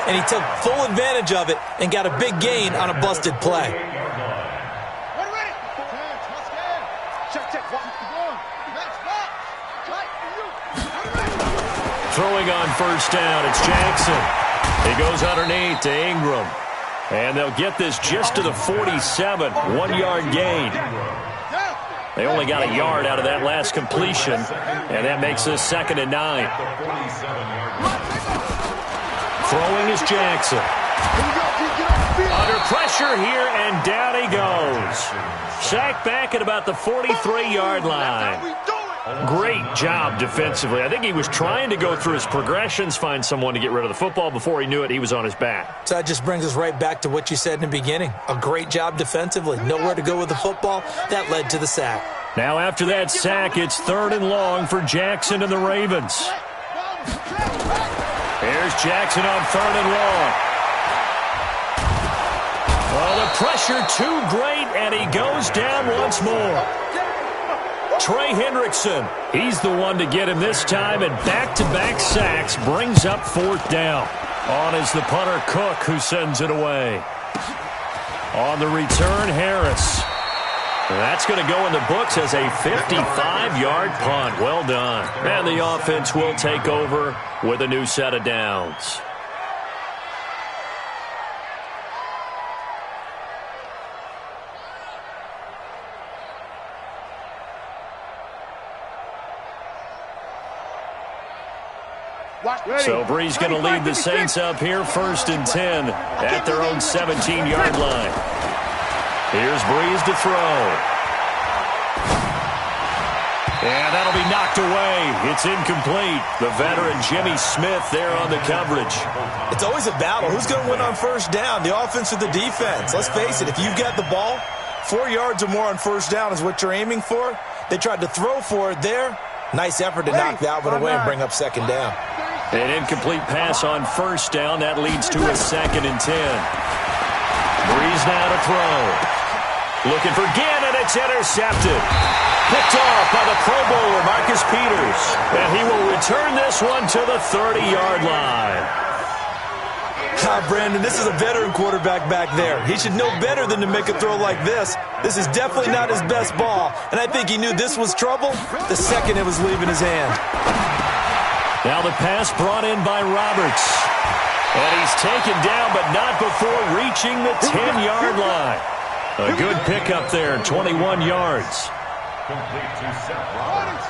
and he took full advantage of it and got a big gain on a busted play. Throwing on first down, it's Jackson. He goes underneath to Ingram. And they'll get this just to the 47, 1-yard gain. They only got a yard out of that last completion, and that makes this 2nd and 9. Throwing is Jackson. Under pressure here, and down he goes. Sacked back at about the 43-yard line. Great job defensively. I think he was trying to go through his progressions, find someone to get rid of the football. Before he knew it, he was on his back. So that just brings us right back to what you said in the beginning. A great job defensively. Nowhere to go with the football. That led to the sack. Now after that sack, it's 3rd and long for Jackson and the Ravens. Here's Jackson on 3rd and long. Well, the pressure too great, and he goes down once more. Trey Hendrickson, he's the one to get him this time, and back-to-back sacks brings up 4th down. On is the punter Cook, who sends it away. On the return, Harris. That's going to go in the books as a 55-yard punt. Well done. And the offense will take over with a new set of downs. So Bree's going to lead the Saints up here 1st and 10 at their own 17-yard line. Here's Breeze to throw. And that'll be knocked away. It's incomplete. The veteran Jimmy Smith there on the coverage. It's always a battle. Who's going to win on first down, the offense or the defense? Let's face it, if you've got the ball, 4 yards or more on first down is what you're aiming for. They tried to throw for it there. Nice effort to knock that one away and bring up 2nd down. An incomplete pass on first down. That leads to a 2nd and 10. Breeze now to throw. Looking for Ginn, and it's intercepted. Picked off by the Pro Bowler, Marcus Peters. And he will return this one to the 30-yard line. Brandon, this is a veteran quarterback back there. He should know better than to make a throw like this. This is definitely not his best ball, and I think he knew this was trouble the second it was leaving his hand. Now the pass brought in by Roberts. And he's taken down, but not before reaching the 10-yard line. A good pickup there, 21 yards.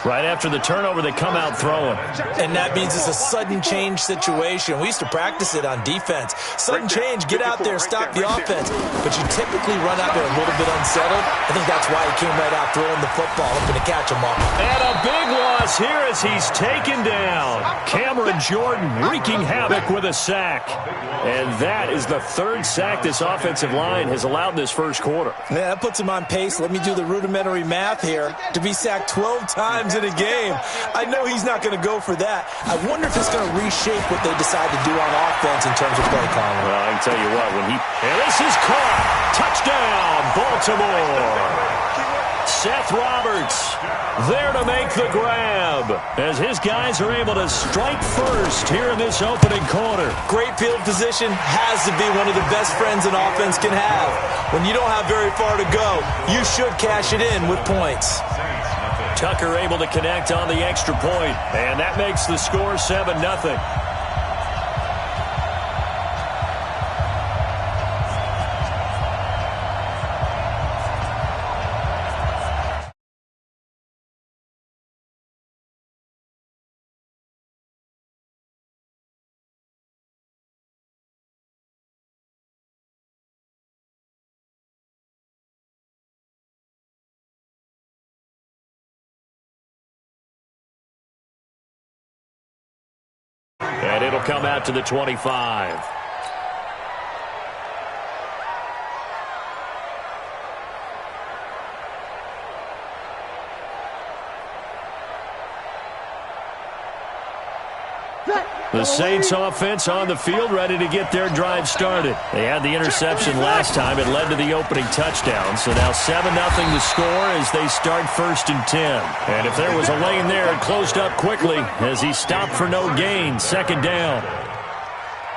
Right after the turnover, they come out throwing. And that means it's a sudden change situation. We used to practice it on defense. Sudden change, get out there, stop the offense. But you typically run out there a little bit unsettled. I think that's why he came right out throwing the football, hoping to catch him up. And a big loss here as he's taken down. Cameron Jordan wreaking havoc with a sack. And that is the 3rd sack this offensive line has allowed in this first quarter. Yeah, that puts him on pace. Let me do the rudimentary math here. To be sacked 12 times in a game. I know he's not going to go for that. I wonder if it's going to reshape what they decide to do on offense in terms of play calling. Well, I can tell you what, and this is caught. Touchdown, Baltimore. Seth Roberts there to make the grab as his guys are able to strike first here in this opening quarter. Great field position has to be one of the best friends an offense can have. When you don't have very far to go, you should cash it in with points. Tucker able to connect on the extra point, and that makes the score 7-0. And it'll come out to the 25. The Saints offense on the field, ready to get their drive started. They had the interception last time. It led to the opening touchdown. So now 7-0 the score as they start 1st and 10. And if there was a lane there, it closed up quickly as he stopped for no gain. 2nd down.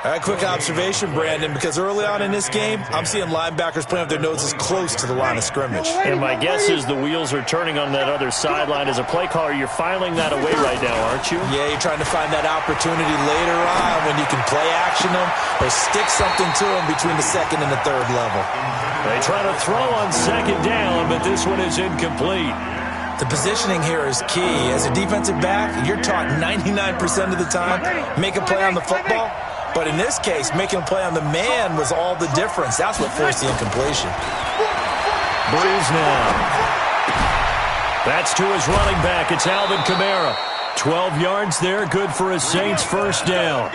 All right, quick observation, Brandon, because early on in this game, I'm seeing linebackers playing with their noses close to the line of scrimmage. And my guess is the wheels are turning on that other sideline. As a play caller, you're filing that away right now, aren't you? Yeah, you're trying to find that opportunity later on when you can play action them or stick something to them between the second and the third level. They try to throw on second down, but this one is incomplete. The positioning here is key. As a defensive back, you're taught 99% of the time, make a play on the football. But in this case, making a play on the man was all the difference. That's what forced the incompletion. Breeze now. That's to his running back. It's Alvin Kamara. 12 yards there, good for a Saints first down.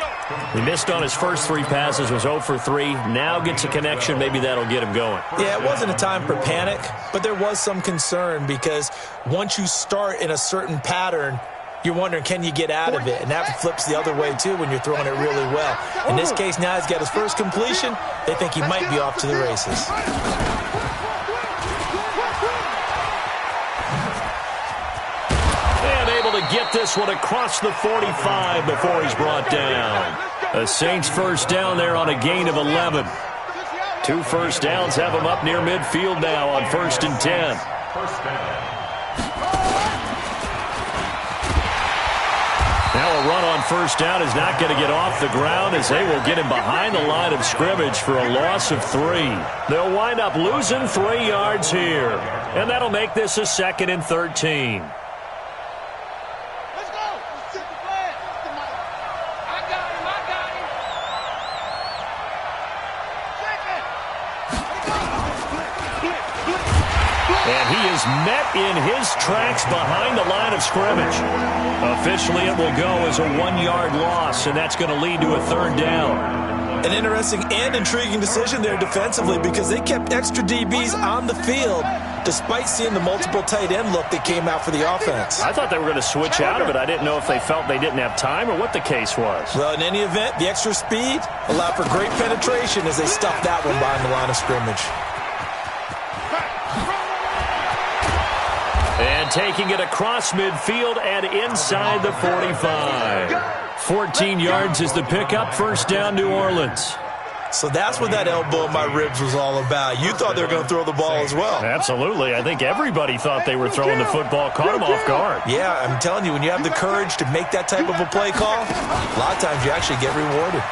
He missed on his first 3 passes, was 0 for 3. Now gets a connection. Maybe that'll get him going. Yeah, it wasn't a time for panic, but there was some concern because once you start in a certain pattern, you're wondering, can you get out of it? And that flips the other way, too, when you're throwing it really well. In this case, now he's got his first completion. They think he might be off to the races. And able to get this one across the 45 before he's brought down. A Saints first down there on a gain of 11. 2 first downs have him up near midfield now on 1st and 10. Now a run on first down is not going to get off the ground as they will get him behind the line of scrimmage for a loss of 3. They'll wind up losing 3 yards here. And that'll make this a 2nd and 13. Let's go. Let's check the flag. I got him. And he is met in his tracks behind the line of scrimmage. Officially, it will go as a 1-yard loss, and that's going to lead to a 3rd down. An interesting and intriguing decision there defensively because they kept extra DBs on the field despite seeing the multiple tight end look that came out for the offense. I thought they were going to switch out of it. I didn't know if they felt they didn't have time or what the case was. Well, in any event, the extra speed allowed for great penetration as they stuffed that one behind the line of scrimmage. And taking it across midfield and inside the 45. 14 yards is the pickup. First down, New Orleans. So that's what that elbow in my ribs was all about. You thought they were going to throw the ball as well. Absolutely. I think everybody thought they were throwing the football. Caught him off guard. Yeah, I'm telling you, when you have the courage to make that type of a play call, a lot of times you actually get rewarded.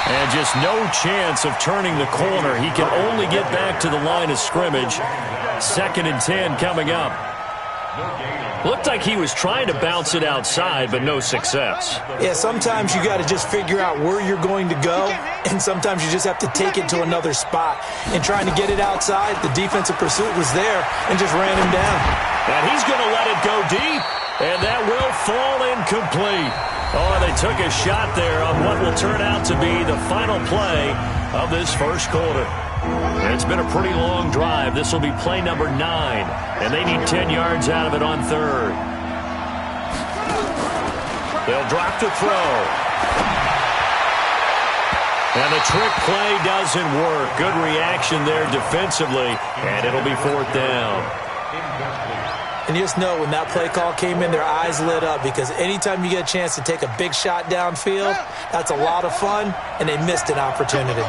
And just no chance of turning the corner. He can only get back to the line of scrimmage. 2nd and 10 coming up. Looked like he was trying to bounce it outside, but no success. Yeah, sometimes you got to just figure out where you're going to go, and sometimes you just have to take it to another spot. And trying to get it outside, the defensive pursuit was there and just ran him down. And he's going to let it go deep, and that will fall incomplete. Oh, they took a shot there on what will turn out to be the final play of this first quarter. It's been a pretty long drive. This will be play number 9, and they need 10 yards out of it on 3rd. They'll drop to throw. And the trick play doesn't work. Good reaction there defensively, and it'll be 4th down. And you just know when that play call came in, their eyes lit up because anytime you get a chance to take a big shot downfield, that's a lot of fun, and they missed an opportunity.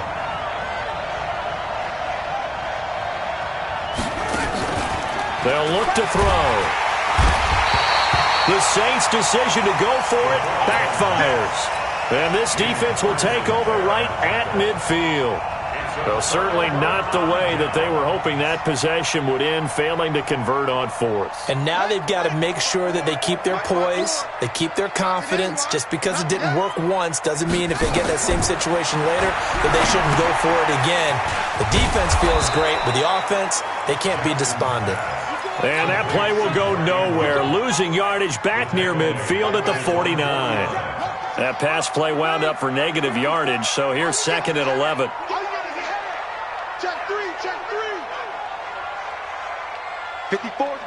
They'll look to throw. The Saints' decision to go for it backfires. And this defense will take over right at midfield. Well, certainly not the way that they were hoping that possession would end, failing to convert on 4th. And now they've got to make sure that they keep their poise, they keep their confidence. Just because it didn't work once doesn't mean if they get that same situation later that they shouldn't go for it again. The defense feels great, but the offense, they can't be despondent. And that play will go nowhere, losing yardage back near midfield at the 49. That pass play wound up for negative yardage, so here's 2nd and 11. Check 3. 54's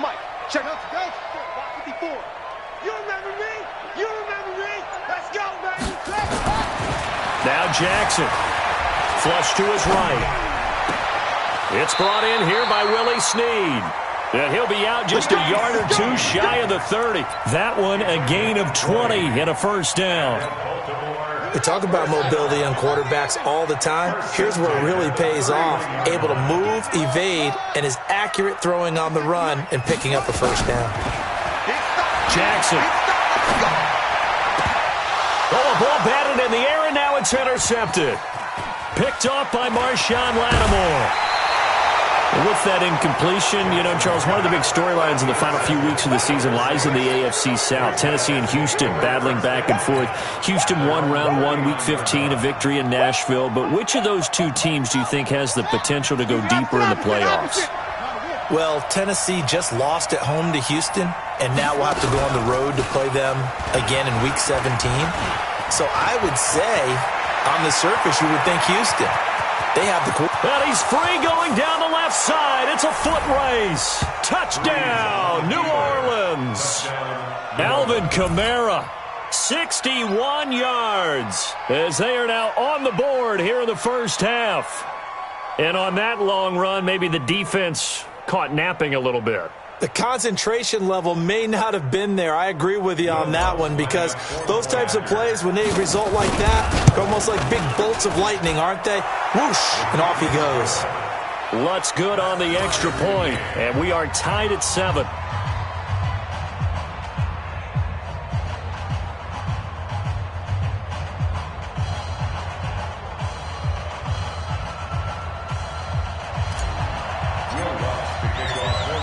Mike. Check out 54. You remember me? Let's go, baby. Now Jackson. Flush to his right. It's brought in here by Willie Snead. And he'll be out just a yard or 2 shy of the 30. That one a gain of 20 and a first down. We talk about mobility on quarterbacks all the time. Here's where it really pays off. Able to move, evade, and is accurate throwing on the run and picking up a first down. Jackson. Oh, a ball batted in the air, and now it's intercepted. Picked off by Marshawn Lattimore. With that incompletion, Charles, one of the big storylines in the final few weeks of the season lies in the AFC South. Tennessee and Houston battling back and forth. Houston won round 1, week 15, a victory in Nashville. But which of those two teams do you think has the potential to go deeper in the playoffs? Well, Tennessee just lost at home to Houston, and now we'll have to go on the road to play them again in week 17. So I would say, on the surface, you would think Houston. They have the... And he's free going down the left side. It's a foot race. Touchdown, New Orleans. Alvin Kamara, 61 yards, as they are now on the board here in the first half. And on that long run, maybe the defense caught napping a little bit. The concentration level may not have been there. I agree with you on that one, because those types of plays, when they result like that, they're almost like big bolts of lightning, aren't they? Whoosh, and off he goes. Lutz good on the extra point, and we are tied at 7.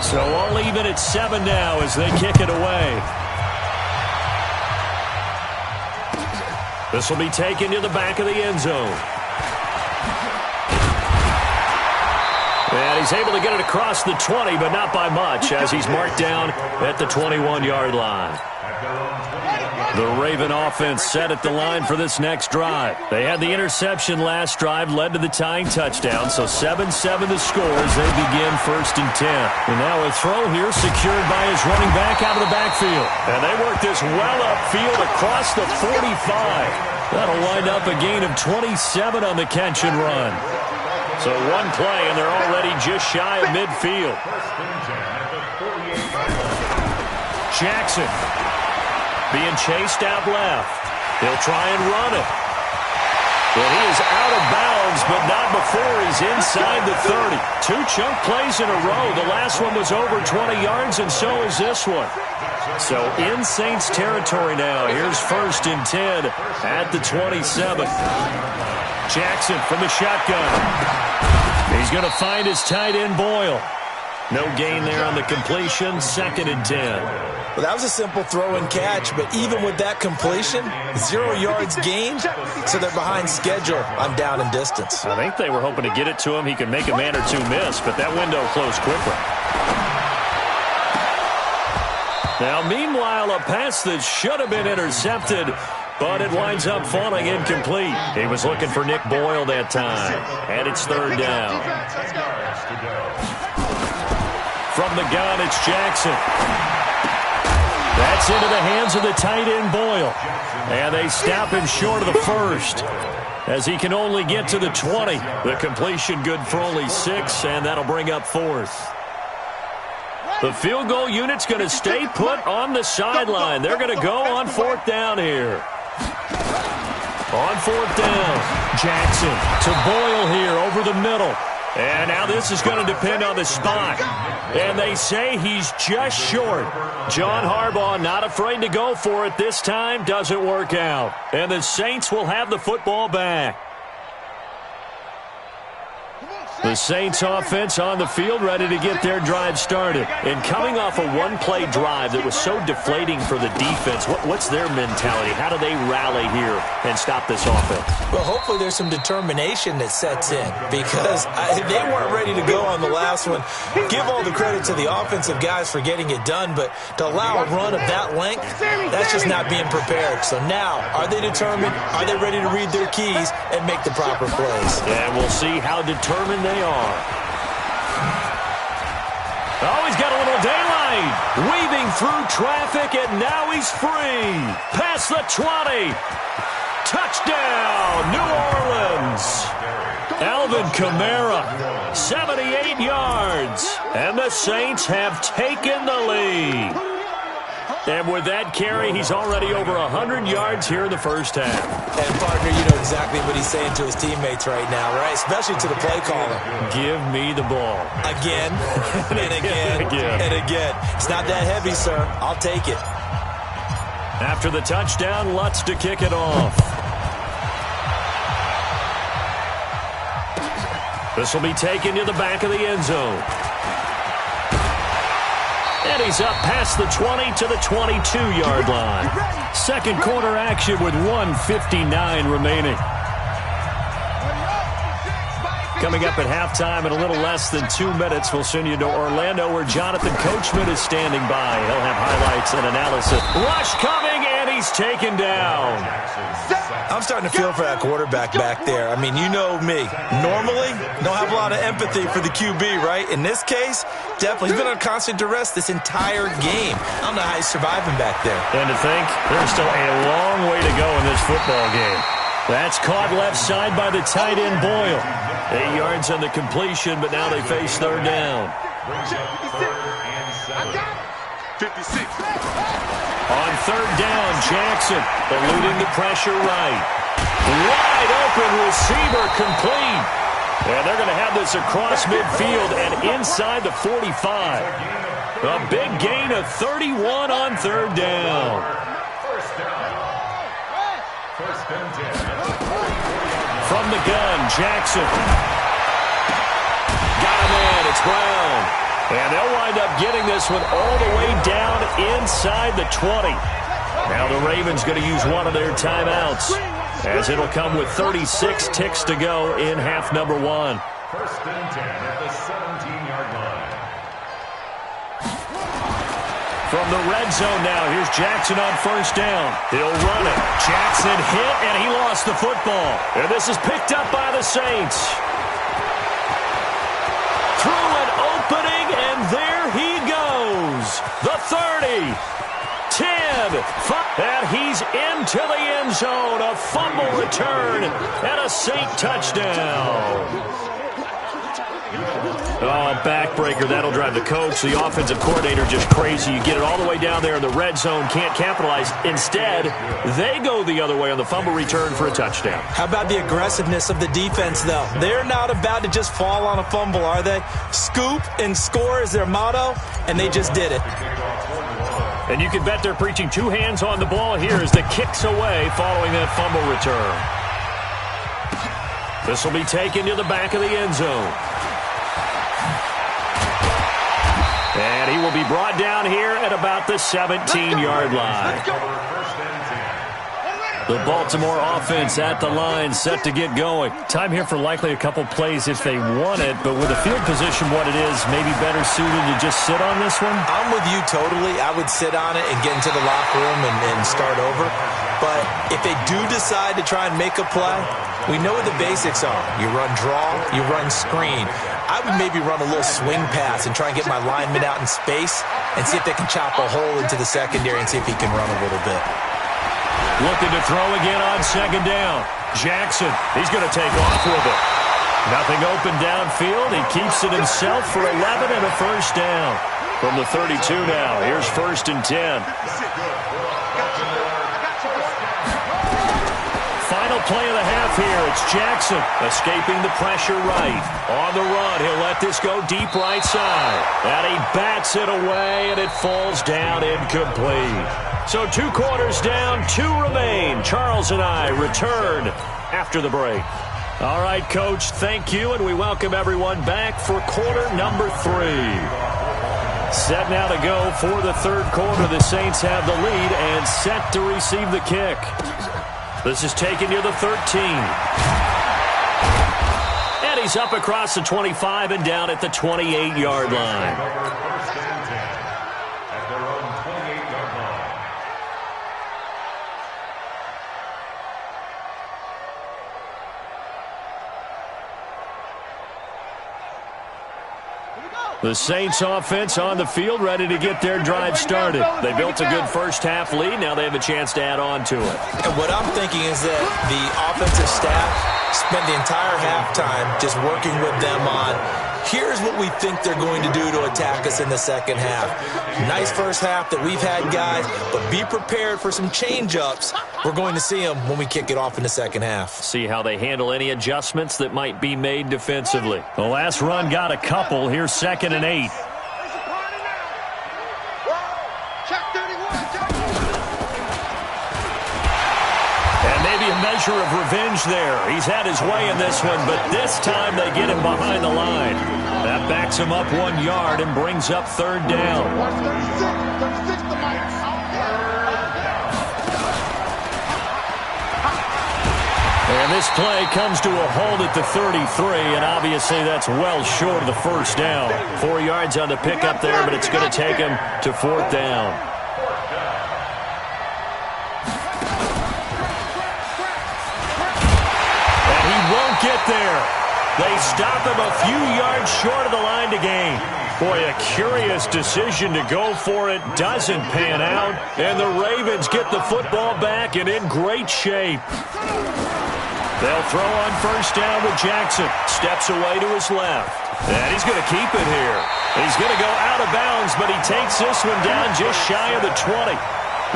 So all even at 7 now as they kick it away. This will be taken to the back of the end zone. And he's able to get it across the 20, but not by much, as he's marked down at the 21-yard line. The Raven offense set at the line for this next drive. They had the interception last drive, led to the tying touchdown, so 7-7 the score as they begin 1st and 10. And now a throw here secured by his running back out of the backfield. And they work this well upfield across the 45. That'll wind up a gain of 27 on the catch and run. So one play, and they're already just shy of midfield. Jackson being chased out left. He'll try and run it. But he is out of bounds, but not before he's inside the 30. 2 chunk plays in a row. The last one was over 20 yards, and so is this one. So in Saints territory now. Here's 1st and 10 at the 27. Jackson from the shotgun. He's going to find his tight end, Boyle. No gain there on the completion. 2nd and 10. Well, that was a simple throw and catch, but even with that completion, 0 yards gained, so they're behind schedule on down and distance. I think they were hoping to get it to him. He could make a man or two miss, but that window closed quickly. Now, meanwhile, a pass that should have been intercepted, but it winds up falling incomplete. He was looking for Nick Boyle that time, and it's 3rd down. From the gun, it's Jackson. That's into the hands of the tight end, Boyle. And they stop him short of the 1st, as he can only get to the 20. The completion good for only 6, and that'll bring up 4th. The field goal unit's going to stay put on the sideline. They're going to go on 4th down here. On 4th down, Jackson to Boyle here over the middle. And now this is going to depend on the spot. And they say he's just short. John Harbaugh not afraid to go for it this time. Doesn't work out. And the Saints will have the football back. The Saints offense on the field ready to get their drive started. And coming off a one-play drive that was so deflating for the defense, what's their mentality? How do they rally here and stop this offense? Well, hopefully there's some determination that sets in, because they weren't ready to go on the last one. Give all the credit to the offensive guys for getting it done, but to allow a run of that length, that's just not being prepared. So now, are they determined? Are they ready to read their keys and make the proper plays? And we'll see how determined they are. Oh, he's got a little daylight. Weaving through traffic, and now he's free. Past the 20. Touchdown, New Orleans. Alvin Kamara, 78 yards. And the Saints have taken the lead. And with that carry, he's already over 100 yards here in the first half. And, partner, you know exactly what he's saying to his teammates right now, right? Especially to the play caller. Give me the ball. Again, and again, and again. It's not that heavy, sir. I'll take it. After the touchdown, Lutz to kick it off. This will be taken to the back of the end zone. And he's up past the 20 to the 22-yard line. Second quarter action with 1:59 remaining. Coming up at halftime in a little less than 2 minutes, we'll send you to Orlando where Jonathan Coachman is standing by. He'll have highlights and analysis. Rush coming, and he's taken down. I'm starting to feel for that quarterback back there. I mean, you know me. Normally, don't have a lot of empathy for the QB, right? In this case, definitely. He's been under constant duress this entire game. I don't know how he's surviving back there. And to think, there's still a long way to go in this football game. That's caught left side by the tight end Boyle. 8 yards on the completion, but now they face third down. 56. On third down, Jackson eluding the pressure right. Wide open receiver complete. And they're going to have this across midfield and inside the 45. A big gain of 31 on third down. From the gun, Jackson. Got him in. It's Brown. And they'll wind up getting this one all the way down inside the 20. Now the Ravens going to use one of their timeouts, as it'll come with 36 ticks to go in half number one. First and 10 at the 17-yard line. From the red zone now, here's Jackson on first down. He'll run it. Jackson hit, and he lost the football. And this is picked up by the Saints. Through an opening, and there he goes. The 30, 10, 5, and he's into the end zone. A fumble return and a Saint touchdown. Oh, backbreaker. That'll drive the coach, the offensive coordinator, just crazy. You get it all the way down there in the red zone, can't capitalize. Instead, they go the other way on the fumble return for a touchdown. How about the aggressiveness of the defense, though? They're not about to just fall on a fumble, are they? Scoop and score is their motto, and they just did it. And you can bet they're preaching two hands on the ball here as the kick's away following that fumble return. This will be taken to the back of the end zone. And he will be brought down here at about the 17-yard line. The Baltimore offense at the line, set to get going. Time here for likely a couple plays if they want it, but with the field position what it is, maybe better suited to just sit on this one? I'm with you totally. I would sit on it and get into the locker room and start over. But if they do decide to try and make a play, we know what the basics are. You run draw, you run screen. I would maybe run a little swing pass and try and get my lineman out in space and see if they can chop a hole into the secondary and see if he can run a little bit. Looking to throw again on second down. Jackson, he's going to take off with it. Nothing open downfield. He keeps it himself for 11 and a first down. From the 32 now, here's first and 10. Final play of the half here. It's Jackson escaping the pressure right. On the run, he'll let this go deep right side. And he bats it away, and it falls down incomplete. So 2 quarters down, 2 remain. Charles and I return after the break. All right, Coach, thank you, and we welcome everyone back for quarter number 3. Set now to go for the third quarter. The Saints have the lead and set to receive the kick. This is taken near the 13. And he's up across the 25 and down at the 28-yard line. The Saints offense on the field, ready to get their drive started. They built a good first half lead. Now they have a chance to add on to it. And what I'm thinking is that the offensive staff spent the entire halftime just working with them on Here's what we think they're going to do to attack us in the second half. Nice first half that we've had, guys, but be prepared for some change-ups. We're going to see them when we kick it off in the second half. See how they handle any adjustments that might be made defensively. The last run got a couple. Here's 2nd and 8. A measure of revenge there. He's had his way in this one, but this time they get him behind the line. That backs him up 1 yard and brings up 3rd down. And this play comes to a halt at the 33, and obviously that's well short of the first down. 4 yards on the pickup there, but it's going to take him to 4th down. Get there. They stop him a few yards short of the line to gain. Boy, a curious decision to go for it. Doesn't pan out. And the Ravens get the football back and in great shape. They'll throw on 1st down with Jackson. Steps away to his left. And he's going to keep it here. He's going to go out of bounds, but he takes this one down just shy of the 20.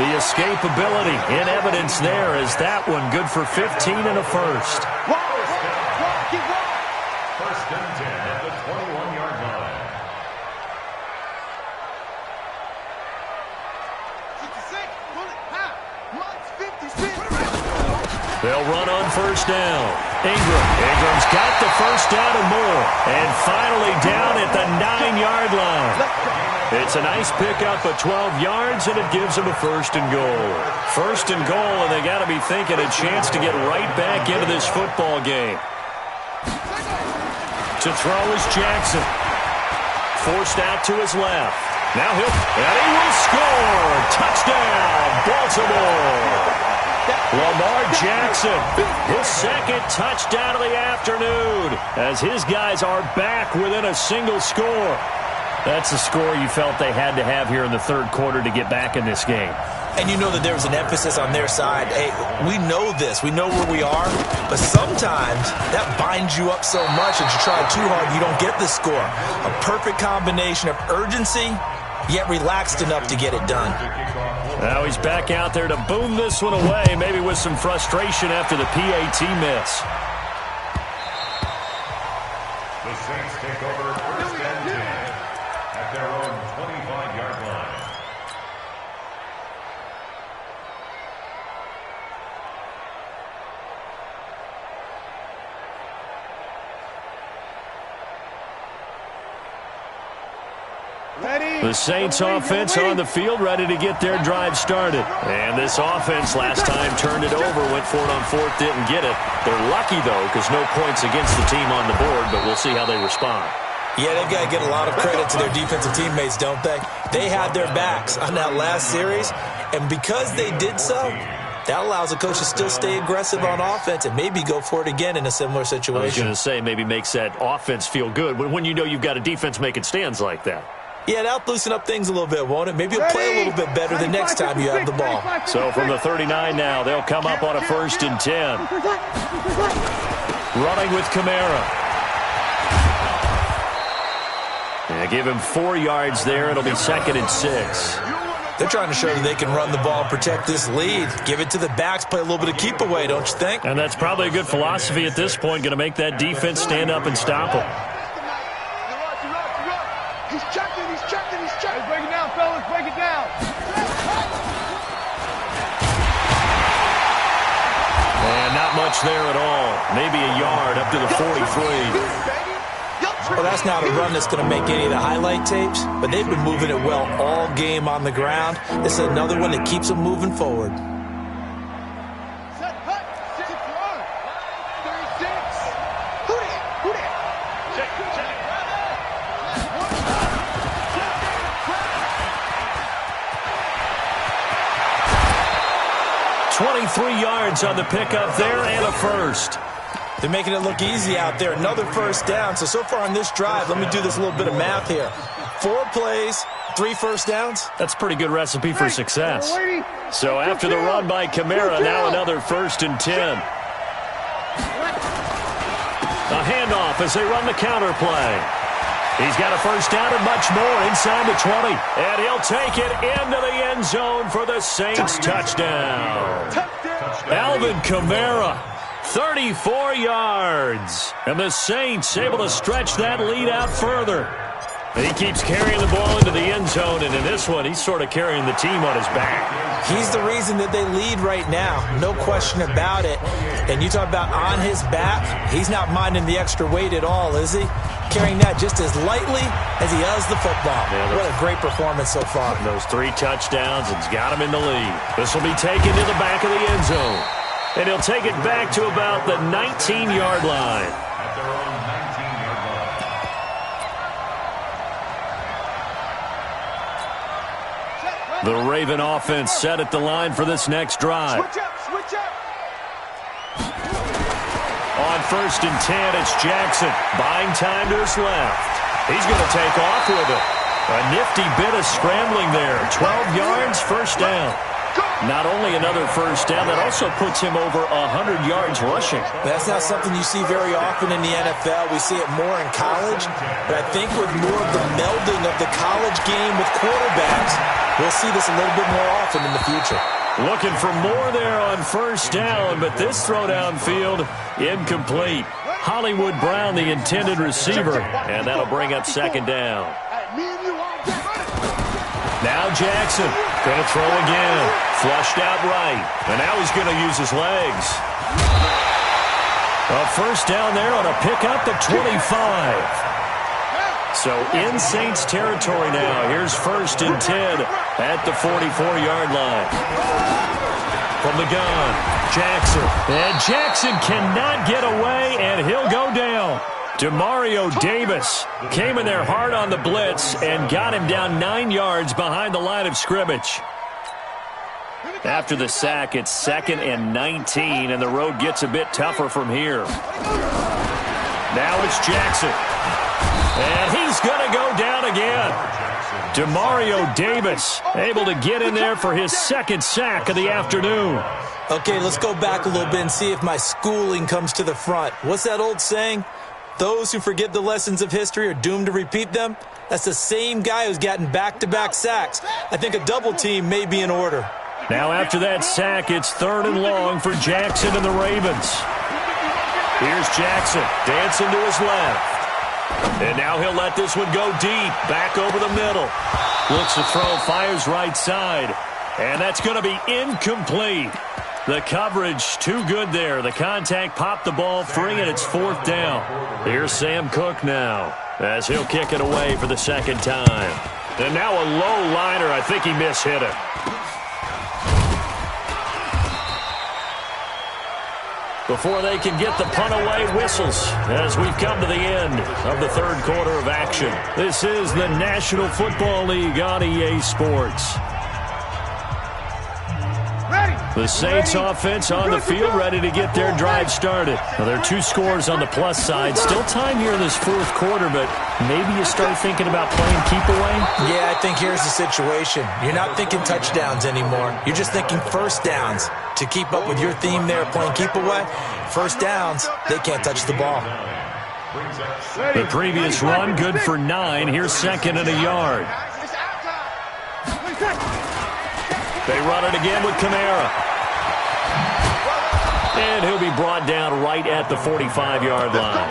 The escapability in evidence there as that one good for 15 and a first. 1st and 10 at the 21-yard line. 56. They'll run on 1st down. Ingram's got the 1st down and more. And finally down at the 9-yard line. It's a nice pickup of 12 yards, and it gives them a 1st and goal. 1st and goal, and they got to be thinking a chance to get right back into this football game. To throw is Jackson. Forced out to his left. Now and he will score. Touchdown, Baltimore. Lamar Jackson, his 2nd touchdown of the afternoon, as his guys are back within a single score. That's the score you felt they had to have here in the 3rd quarter to get back in this game. And you know that there's an emphasis on their side. Hey, we know this. We know where we are. But sometimes that binds you up so much that you try too hard, you don't get the score. A perfect combination of urgency, yet relaxed enough to get it done. Now he's back out there to boom this one away, maybe with some frustration after the PAT miss. The Saints take over 1st and 10 at their own 25-yard line. The Saints offense on the field, ready to get their drive started. And this offense last time turned it over, went for it on 4th, didn't get it. They're lucky, though, because no points against the team on the board, but we'll see how they respond. Yeah, they've got to get a lot of credit to their defensive teammates, don't they? They had their backs on that last series, and because they did so, that allows the coach to still stay aggressive on offense and maybe go for it again in a similar situation. I was going to say, maybe makes that offense feel good when you know you've got a defense making stands like that. Yeah, that'll loosen up things a little bit, won't it? Maybe you'll play a little bit better the next time you have the ball. So from the 39 now, they'll come up on a 1st and 10. Running with Kamara. Yeah, give him 4 yards there. It'll be 2nd and 6. They're trying to show that they can run the ball and protect this lead. Give it to the backs, play a little bit of keep away, don't you think? And that's probably a good philosophy at this point, going to make that defense stand up and stop them. He's checking. Break it down, fellas. Break it down. And not much there at all. Maybe a yard up to the 43. Well, that's not a run that's going to make any of the highlight tapes, but they've been moving it well all game on the ground. This is another one that keeps them moving forward. .23 yards on the pickup there and a first. They're making it look easy out there. Another 1st down. So far on this drive, let me do this little bit of math here. 4 plays, 3 1st downs. That's a pretty good recipe for success. So after the run by Kamara, now another 1st and 10. A handoff as they run the counter play. He's got a first down and much more inside the 20. And he'll take it into the end zone for the Saints touchdown. Alvin Kamara, 34 yards. And the Saints able to stretch that lead out further. He keeps carrying the ball into the end zone, and in this one, he's sort of carrying the team on his back. He's the reason that they lead right now, no question about it. And you talk about on his back, he's not minding the extra weight at all, is he? Carrying that just as lightly as he does the football. Yeah, what a great performance so far. Those 3 touchdowns, it's got him in the lead. This will be taken to the back of the end zone. And he'll take it back to about the 19-yard line. At their own 19-yard line. The Raven offense set at the line for this next drive. Switch up. On 1st and 10, it's Jackson. Buying time to his left. He's going to take off with it. A nifty bit of scrambling there. 12 yards, first down. Not only another first down, that also puts him over 100 yards rushing. That's not something you see very often in the NFL. We see it more in college. But I think with more of the melding of the college game with quarterbacks, we'll see this a little bit more often in the future. Looking for more there on first down, but this throw downfield, incomplete. Hollywood Brown, the intended receiver, and that'll bring up second down. Now Jackson, going to throw again. Flushed out right, and now he's going to use his legs. A first down there on a pickup at 25. So in Saints territory now. Here's 1st and 10 at the 44-yard line. From the gun, Jackson. And Jackson cannot get away, and he'll go down. Demario Davis came in there hard on the blitz and got him down 9 yards behind the line of scrimmage. After the sack, it's 2nd and 19, and the road gets a bit tougher from here. Now it's Jackson. And he's going to go down again. Demario Davis able to get in there for his 2nd sack of the afternoon. Okay, let's go back a little bit and see if my schooling comes to the front. What's that old saying? Those who forget the lessons of history are doomed to repeat them. That's the same guy who's gotten back-to-back sacks. I think a double team may be in order. Now after that sack, it's 3rd and long for Jackson and the Ravens. Here's Jackson dancing to his left. And now he'll let this one go deep, back over the middle. Looks to throw, fires right side. And that's going to be incomplete. The coverage too good there. The contact popped the ball free, and it's 4th down. Here's Sam Cook now, as he'll kick it away for the 2nd time. And now a low liner. I think he mishit it. Before they can get the punt away, whistles as we've come to the end of the 3rd quarter of action. This is the National Football League on EA Sports. The Saints offense on the field, ready to get their drive started. Now, there are 2 scores on the plus side. Still time here in this 4th quarter, but maybe you start thinking about playing keep away? Yeah, I think here's the situation. You're not thinking touchdowns anymore. You're just thinking first downs. To keep up with your theme there, playing keep away, first downs, they can't touch the ball. The previous run, good for 9. Here's 2nd and a yard. They run it again with Kamara. And he'll be brought down right at the 45-yard line.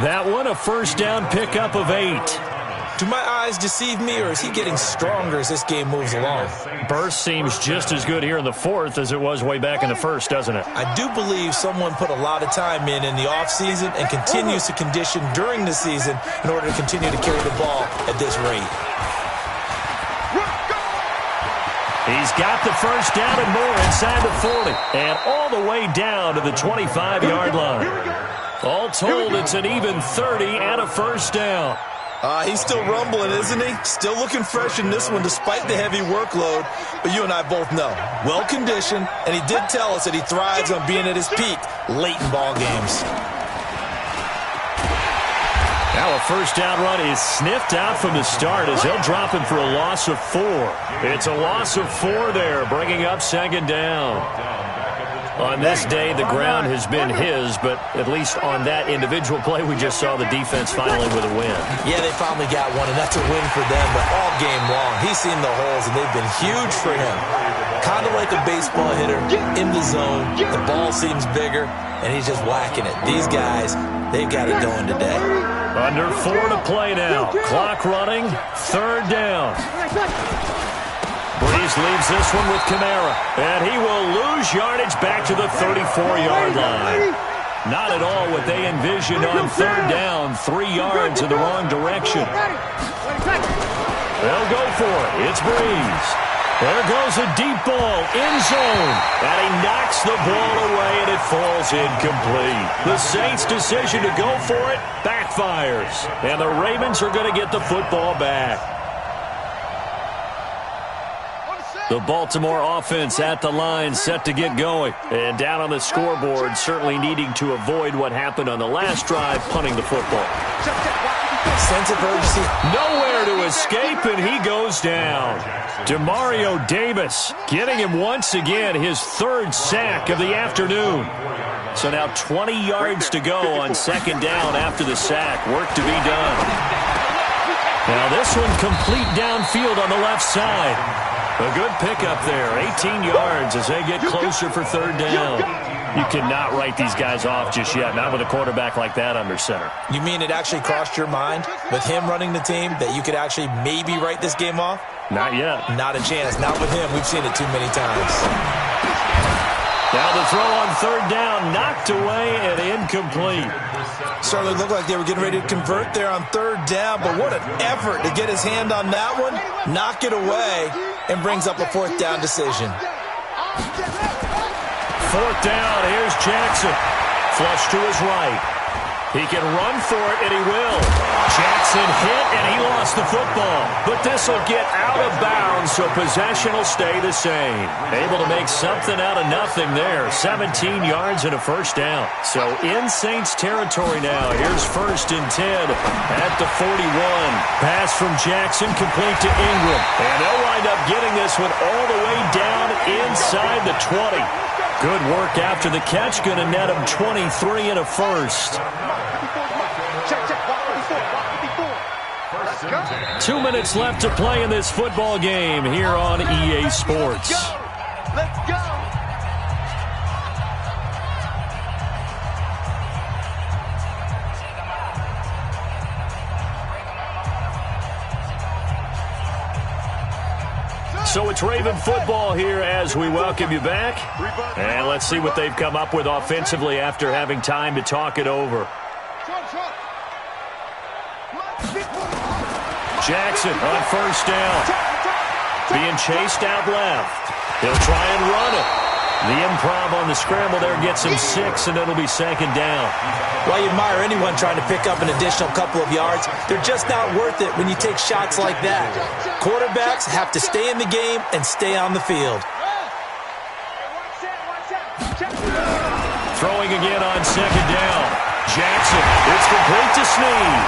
That one, a first down pickup of 8. Do my eyes deceive me, or is he getting stronger as this game moves along? Burst seems just as good here in the 4th as it was way back in the 1st, doesn't it? I do believe someone put a lot of time in the offseason and continues to condition during the season in order to continue to carry the ball at this rate. He's got the first down and more inside the 40. And all the way down to the 25-yard line. All told, it's an even 30 and a first down. He's still rumbling, isn't he? Still looking fresh in this one despite the heavy workload. But you and I both know, well-conditioned, and he did tell us that he thrives on being at his peak late in ball games. Now a first down run is sniffed out from the start as he'll drop him for a loss of 4. It's a loss of 4 there, bringing up 2nd down. On this day, the ground has been his, but at least on that individual play, we just saw the defense finally with a win. Yeah, they finally got one, and that's a win for them, but all game long, he's seen the holes, and they've been huge for him. Kind of like a baseball hitter in the zone. The ball seems bigger, and he's just whacking it. These guys, they've got it going today. Under 4 to play now. Clock running. 3rd down. Breeze leaves this one with Kamara, and he will lose yardage back to the 34-yard line. Not at all what they envisioned on 3rd down. 3 yards in the wrong direction. They'll go for it. It's Breeze. There goes a deep ball, end zone, and he knocks the ball away, and it falls incomplete. The Saints' decision to go for it backfires, and the Ravens are going to get the football back. The Baltimore offense at the line, set to get going. And down on the scoreboard, certainly needing to avoid what happened on the last drive, punting the football. Sense of urgency. Nowhere to escape, and he goes down. Demario Davis getting him once again, his 3rd sack of the afternoon. So now 20 yards to go on 2nd down after the sack. Work to be done. Now this one complete downfield on the left side. A good pickup there, 18 yards as they get closer for 3rd down. You cannot write these guys off just yet, not with a quarterback like that under center. You mean it actually crossed your mind with him running the team that you could actually maybe write this game off? Not yet. Not a chance. Not with him. We've seen it too many times. Now the throw on 3rd down, knocked away and incomplete. Certainly looked like they were getting ready to convert there on 3rd down, but what an effort to get his hand on that one, knock it away, and brings up a 4th down decision. 4th down, here's Jackson. Flush to his right. He can run for it, and he will. Jackson hit, and he lost the football. But this will get out of bounds, so possession will stay the same. Able to make something out of nothing there. 17 yards and a 1st down. So in Saints territory now. Here's 1st and 10 at the 41. Pass from Jackson, complete to Ingram. And they'll wind up getting this one all the way down inside the 20. Good work after the catch. Going to net him 23 and a 1st. 2 minutes left to play in this football game here on EA Sports. Let's go. So it's Raven football here as we welcome you back. And let's see what they've come up with offensively after having time to talk it over. Jackson on 1st down. Being chased out left. He'll try and run it. The improv on the scramble there gets him 6, and it'll be 2nd down. Well, you admire anyone trying to pick up an additional couple of yards. They're just not worth it when you take shots like that. Quarterbacks have to stay in the game and stay on the field. Throwing again on 2nd down. Jackson, it's complete to Snead.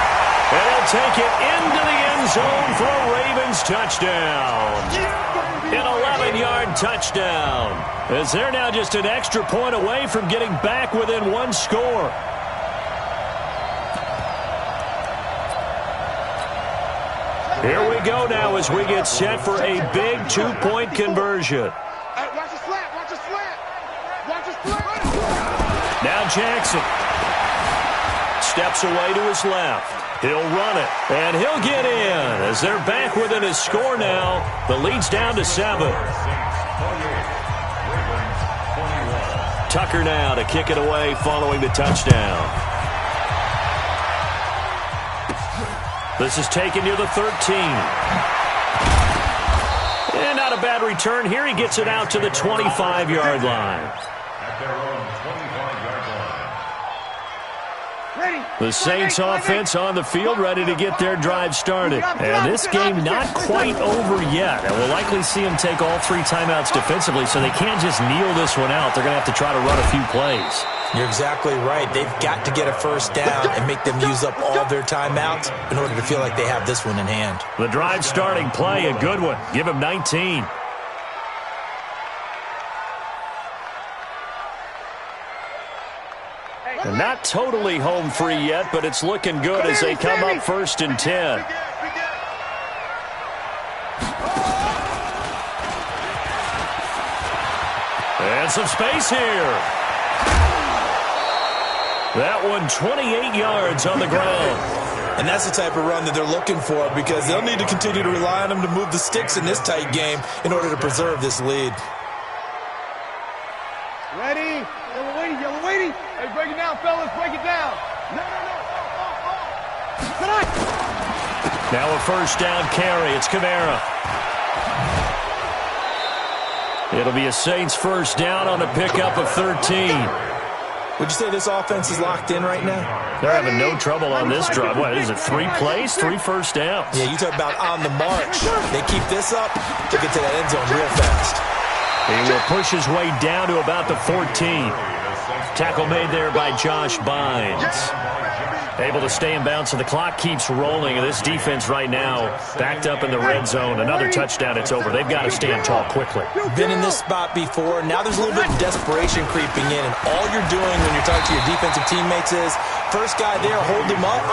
And he'll take it into the end zone for a Ravens touchdown. An 11-yard touchdown. As they're now just an extra point away from getting back within 1 score. Here we go now as we get set for a big 2-point conversion. Watch the slant. Watch the slant. Watch the slant. Now Jackson steps away to his left. He'll run it, and he'll get in as they're back within a score now. The lead's down to 7. Tucker now to kick it away following the touchdown. This is taken near the 13. And not a bad return here. He gets it out to the 25-yard line. At their own 25-yard line. The Saints offense on the field, ready to get their drive started. And this game not quite over yet. And we'll likely see them take all 3 timeouts defensively, so they can't just kneel this one out. They're going to have to try to run a few plays. You're exactly right. They've got to get a 1st down and make them use up all their timeouts in order to feel like they have this one in hand. The drive starting play, a good one. Give him 19. And not totally home free yet, but it's looking good as they come up 1st and 10. And some space here. That one 28 yards on the ground. And that's the type of run that they're looking for, because they'll need to continue to rely on him to move the sticks in this tight game in order to preserve this lead. Ready? Yellow waiting. Hey, break it down, fellas. Break it down. No. Tonight. Now a 1st down carry. It's Kamara. It'll be a Saints 1st down on a pickup of 13. Would you say this offense is locked in right now? They're having no trouble on this drive. What is it, 3 plays, 3 first downs? Yeah, you talk about on the march. They keep this up, they get to that end zone real fast. He will push his way down to about the 14. Tackle made there by Josh Bynes. Able to stay in bounds, so the clock keeps rolling. And this defense right now backed up in the red zone. Another touchdown, it's over. They've got to stand tall quickly. Been in this spot before. Now there's a little bit of desperation creeping in. And all you're doing when you're talking to your defensive teammates is, first guy there, hold him up.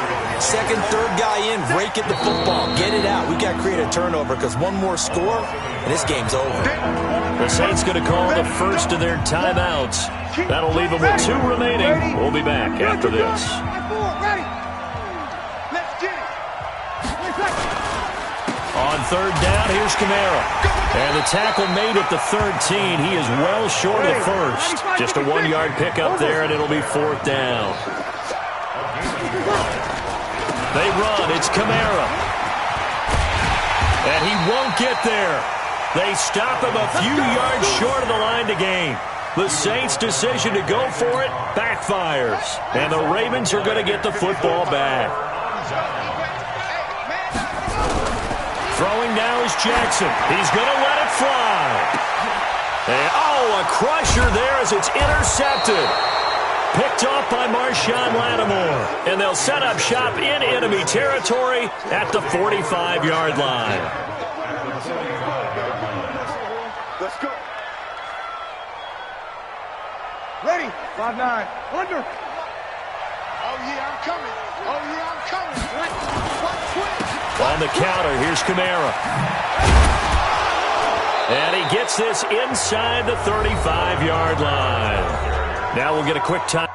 Second, third guy in, rake at the football. Get it out. We've got to create a turnover, because one more score, and this game's over. The Saints going to call the first of their timeouts. That'll leave them with 2 remaining. We'll be back after this. On 3rd down, here's Kamara. And the tackle made at the 13. He is well short of the 1st. Just a 1-yard pickup there, and it'll be 4th down. They run. It's Kamara. And he won't get there. They stop him a few yards short of the line to gain. The Saints' decision to go for it backfires. And the Ravens are going to get the football back. Throwing now is Jackson. He's going to let it fly. And, a crusher there as it's intercepted. Picked off by Marshawn Lattimore. And they'll set up shop in enemy territory at the 45-yard line. Let's go. Ready? 5-9. Under. Oh, yeah, I'm coming. One twist. On the counter, here's Kamara. And he gets this inside the 35-yard line. Now we'll get a quick time.